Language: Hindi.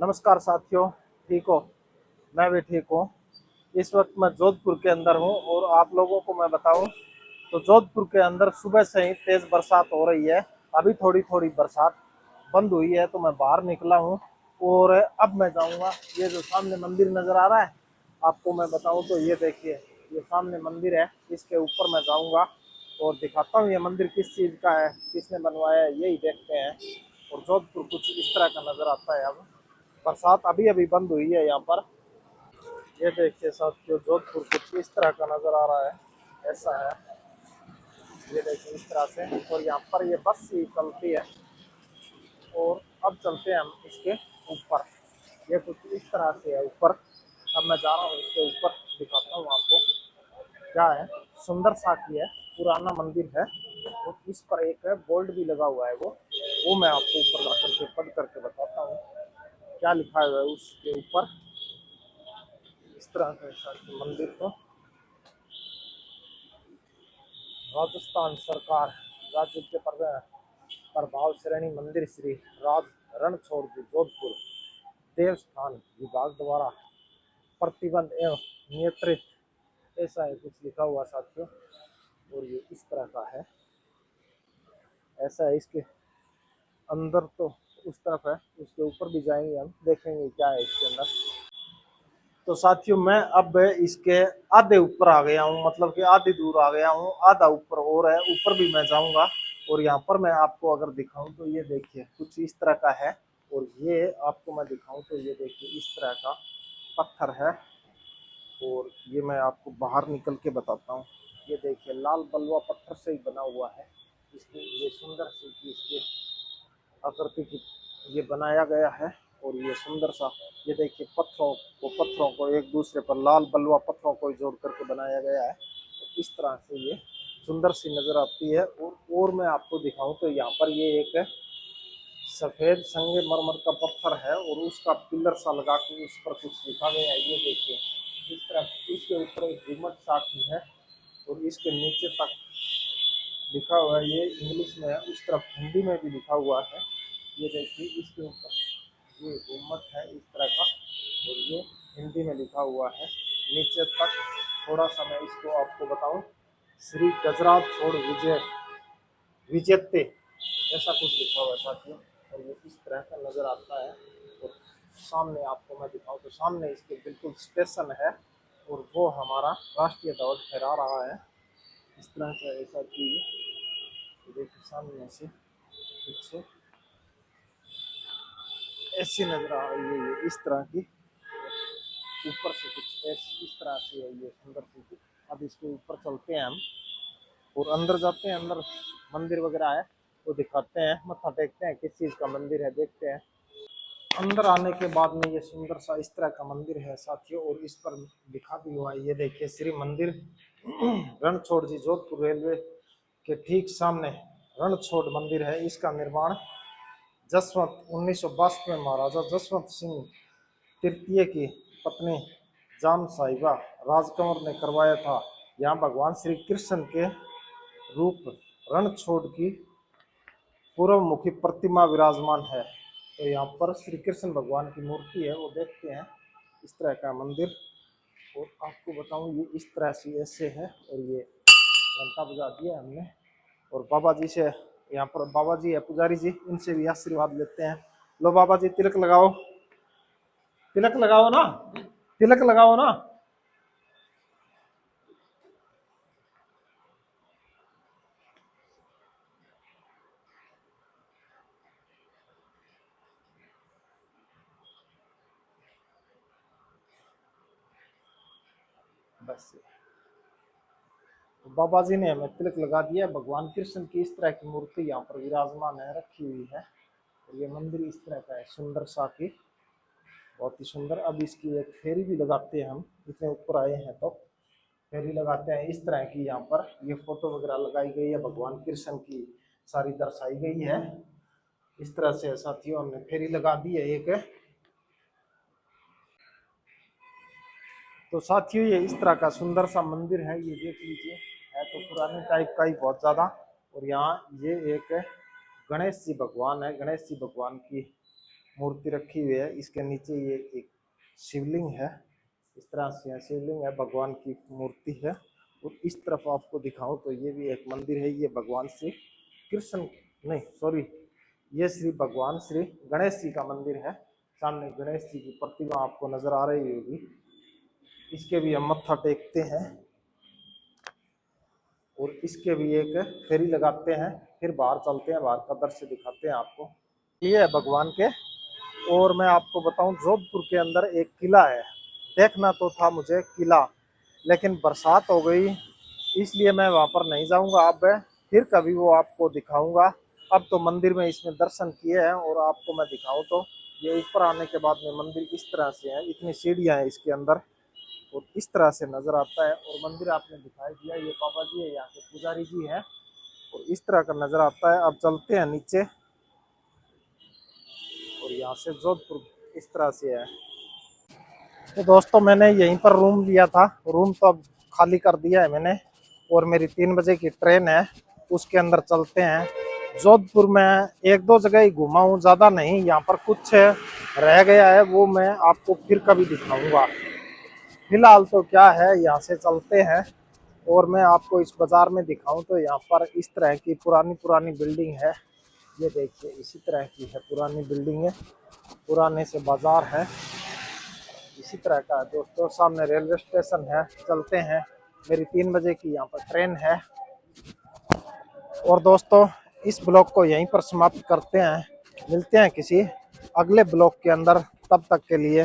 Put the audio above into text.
नमस्कार साथियों, ठीक हो? मैं भी ठीक हूँ। इस वक्त मैं जोधपुर के अंदर हूँ और आप लोगों को मैं बताऊँ तो जोधपुर के अंदर सुबह से ही तेज़ बरसात हो रही है। अभी थोड़ी थोड़ी बरसात बंद हुई है तो मैं बाहर निकला हूँ और अब मैं जाऊँगा। ये जो सामने मंदिर नज़र आ रहा है, आपको मैं बताऊँ तो ये देखिए, ये सामने मंदिर है, इसके ऊपर मैं जाऊँगा और दिखाता हूँ ये मंदिर किस चीज़ का है, किसने बनवाया है, यही देखते हैं। और जोधपुर कुछ इस तरह का नज़र आता है। अब बरसात अभी अभी बंद हुई है यहाँ पर। ये देखिए साथियों, जोधपुर कुछ इस तरह का नज़र आ रहा है, ऐसा है। ये देखिए इस तरह से, और यहाँ पर ये बस ही चलती है। और अब चलते हैं हम इसके ऊपर। ये कुछ इस तरह से है ऊपर। अब मैं जा रहा हूँ इसके ऊपर, दिखाता हूँ आपको क्या है। सुंदर सा की है, पुराना मंदिर है और इस पर एक बोर्ड भी लगा हुआ है। वो मैं आपको ऊपर ला करके पढ़ करके बताता हूँ क्या लिखा हुआ है उसके ऊपर। इस तरह का मंदिर को राजस्थान सरकार राज्य के प्रभाव श्रेणी मंदिर श्री राज रणछोड़ जी जोधपुर देवस्थान विभाग द्वारा प्रतिबंध एवं नियंत्रित, ऐसा है कुछ लिखा हुआ साथियों। और ये इस तरह का है, ऐसा है। इसके अंदर तो उस तरफ है, उसके ऊपर भी जाएंगे, हम देखेंगे क्या है इसके अंदर। तो साथियों मैं अब इसके आधे ऊपर आ गया हूँ, मतलब कि आधी दूर आ गया हूँ, आधा ऊपर और है, ऊपर भी मैं जाऊंगा। और यहाँ पर मैं आपको अगर दिखाऊं तो ये देखिए कुछ इस तरह का है। और ये आपको मैं दिखाऊं तो ये देखिए इस तरह का पत्थर है। और ये मैं आपको बाहर निकल के बताता हूँ। ये देखिए लाल बलुआ पत्थर से ही बना हुआ है। इसकी ये सुंदर सी इसकी आकृति की ये बनाया गया है। और ये सुंदर सा, ये देखिए पत्थरों को एक दूसरे पर, लाल बलुआ पत्थरों को जोड़ करके बनाया गया है। तो इस तरह से ये सुंदर सी नजर आती है। और मैं आपको दिखाऊं तो यहाँ पर ये एक सफेद संगमरमर का पत्थर है और उसका पिलर सा लगा के उस पर कुछ लिखा गया है। ये देखिए इस तरह इसके ऊपर एक गुम्बद सा की है और इसके नीचे तक लिखा हुआ है। ये इंग्लिश में है, उस तरफ हिंदी में भी लिखा हुआ है। ये देखिए इसके ऊपर ये गुम्बद है इस तरह का, और ये हिंदी में लिखा हुआ है नीचे तक। थोड़ा सा मैं इसको आपको बताऊं, श्री गजराज छोड़ विजेते, ऐसा कुछ लिखा हुआ है साथियों। और ये इस तरह का नज़र आता है। और सामने आपको मैं दिखाऊं तो सामने इसके बिल्कुल स्टेशन है और वो हमारा राष्ट्रीय ध्वज फहरा रहा है। इस तरह का ऐसा कि देखिए सामने से कुछ ऐसी नजर आ रही है, ये इस तरह की ऊपर से कुछ ऐसी इस तरह से है ये सुंदर सी। अब इसके ऊपर चलते हैं हम और अंदर जाते हैं। अंदर मंदिर वगैरह है तो दिखाते हैं, मत्था टेकते हैं, किस चीज़ का मंदिर है देखते हैं। अंदर आने के बाद में ये सुंदर सा इस तरह का मंदिर है साथियों। और इस पर लिखा भी हुआ है, ये देखिए श्री मंदिर रणछोड़ जी जोधपुर रेलवे के ठीक सामने रणछोड़ मंदिर है। इसका निर्माण जसवंत 1962 में महाराजा जसवंत सिंह तृतीय की पत्नी जाम साहिबा राजकंवर ने करवाया था। यहाँ भगवान श्री कृष्ण के रूप रणछोड़ की पूर्व मुखी प्रतिमा विराजमान है। तो यहाँ पर श्री कृष्ण भगवान की मूर्ति है, वो देखते हैं इस तरह का मंदिर। और आपको बताऊं ये इस तरह से ऐसे है। और ये घंटा बजा दिया हमने और बाबा जी से, यहाँ पर बाबा जी है पुजारी जी, इनसे भी आशीर्वाद लेते हैं। लो बाबा जी तिलक लगाओ, तिलक लगाओ ना, तिलक लगाओ ना। बस तो बाबा जी ने हमें तिलक लगा दिया। भगवान कृष्ण की इस तरह की मूर्ति यहाँ पर विराजमान है, रखी हुई है। और ये मंदिर इस तरह का है, सुंदर सा की, बहुत ही सुंदर। अब इसकी एक फेरी भी लगाते हैं हम, इतने ऊपर आए हैं तो फेरी लगाते हैं। इस तरह की यहाँ पर ये फोटो वगैरह लगाई गई है, भगवान कृष्ण की सारी दर्शाई गई है। इस तरह से साथियों हमने फेरी लगा दी है एक। तो साथियों ये इस तरह का सुंदर सा मंदिर है, ये देख लीजिए। है तो पुराने टाइप का ही बहुत ज़्यादा। और यहाँ ये एक गणेश जी भगवान है, गणेश जी भगवान की मूर्ति रखी हुई है। इसके नीचे ये एक शिवलिंग है, इस तरह से शिवलिंग है, भगवान की मूर्ति है। और इस तरफ आपको दिखाऊं तो ये भी एक मंदिर है, ये भगवान श्री कृष्ण नहीं सॉरी ये श्री भगवान श्री गणेश जी का मंदिर है। सामने गणेश जी की प्रतिमा आपको नजर आ रही होगी, इसके भी हम मत्था टेकते हैं और इसके भी एक फेरी लगाते हैं, फिर बाहर चलते हैं, बाहर का दृश्य दिखाते हैं आपको। ये है भगवान के। और मैं आपको बताऊं, जोधपुर के अंदर एक किला है, देखना तो था मुझे किला, लेकिन बरसात हो गई इसलिए मैं वहां पर नहीं जाऊंगा। अब फिर कभी वो आपको दिखाऊंगा। अब तो मंदिर में इसमें दर्शन किए हैं और आपको मैं दिखाऊं तो ये ऊपर आने के बाद में मंदिर इस तरह से है, इतनी सीढ़ियां हैं इसके अंदर और इस तरह से नजर आता है। और मंदिर आपने दिखाई दिया, ये बाबा जी है, यहाँ के पुजारी जी है और इस तरह का नजर आता है। अब चलते हैं नीचे और यहाँ से जोधपुर इस तरह से है। तो दोस्तों मैंने यहीं पर रूम लिया था, रूम तो अब खाली कर दिया है मैंने और मेरी 3 बजे की ट्रेन है, उसके अंदर चलते हैं। जोधपुर में एक दो जगह ही घुमा हूँ, ज़्यादा नहीं, यहाँ पर कुछ रह गया है वो मैं आपको फिर कभी दिखाऊंगा। फिलहाल तो क्या है, यहाँ से चलते हैं और मैं आपको इस बाजार में दिखाऊं तो यहाँ पर इस तरह की पुरानी पुरानी बिल्डिंग है। ये देखिए इसी तरह की है पुरानी बिल्डिंग है, पुराने से बाजार है, इसी तरह का है दोस्तों। सामने रेलवे स्टेशन है, चलते हैं, मेरी 3 बजे की यहाँ पर ट्रेन है। और दोस्तों इस ब्लॉग को यहीं पर समाप्त करते हैं, मिलते हैं किसी अगले ब्लॉग के अंदर, तब तक के लिए